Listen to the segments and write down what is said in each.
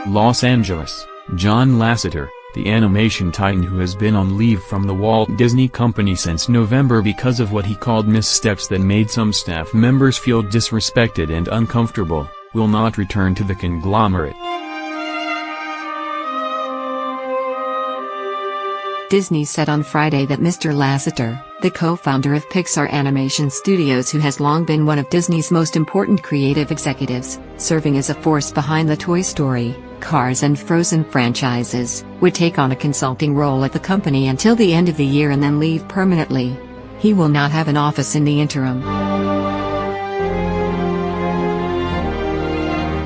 Los Angeles, John Lasseter, the animation titan who has been on leave from the Walt Disney Company since November because of what he called missteps that made some staff members feel disrespected and uncomfortable, will not return to the conglomerate. Disney said on Friday that Mr. Lasseter, the co-founder of Pixar Animation Studios who has long been one of Disney's most important creative executives, serving as a force behind the Toy Story, Cars and Frozen franchises, would take on a consulting role at the company until the end of the year and then leave permanently. He will not have an office in the interim.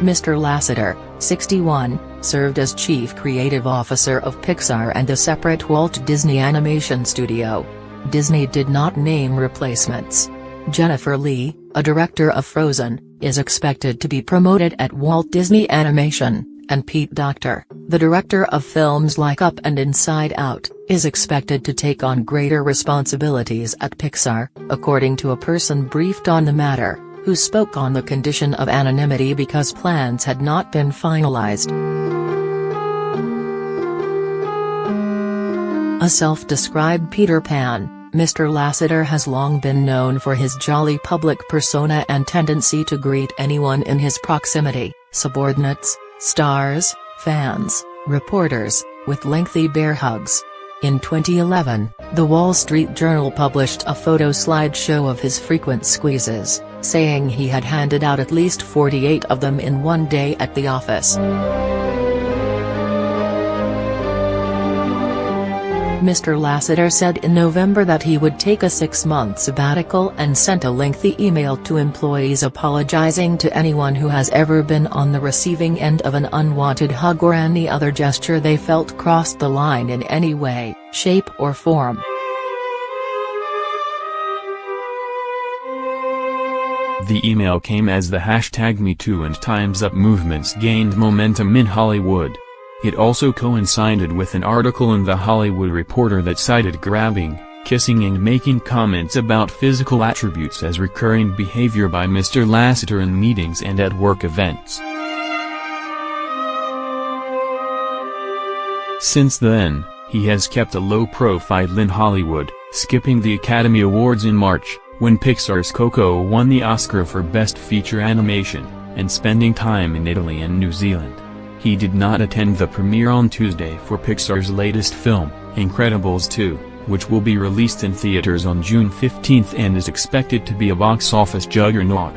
Mr. Lasseter, 61, served as Chief Creative Officer of Pixar and a separate Walt Disney Animation Studio. Disney did not name replacements. Jennifer Lee, a director of Frozen, is expected to be promoted at Walt Disney Animation, and Pete Docter, the director of films like Up and Inside Out, is expected to take on greater responsibilities at Pixar, according to a person briefed on the matter, who spoke on the condition of anonymity because plans had not been finalized. A self-described Peter Pan, Mr. Lasseter has long been known for his jolly public persona and tendency to greet anyone in his proximity, subordinates, stars, fans, reporters, with lengthy bear hugs. In 2011, The Wall Street Journal published a photo slideshow of his frequent squeezes, saying he had handed out at least 48 of them in one day at the office. Mr. Lasseter said in November that he would take a 6-month sabbatical and sent a lengthy email to employees apologizing to anyone who has ever been on the receiving end of an unwanted hug or any other gesture they felt crossed the line in any way, shape or form. The email came as the hashtag #MeToo and Time's Up movements gained momentum in Hollywood. It also coincided with an article in The Hollywood Reporter that cited grabbing, kissing and making comments about physical attributes as recurring behavior by Mr. Lasseter in meetings and at work events. Since then, he has kept a low profile in Hollywood, skipping the Academy Awards in March, when Pixar's Coco won the Oscar for Best Feature Animation, and spending time in Italy and New Zealand. He did not attend the premiere on Tuesday for Pixar's latest film, Incredibles 2, which will be released in theaters on June 15 and is expected to be a box office juggernaut.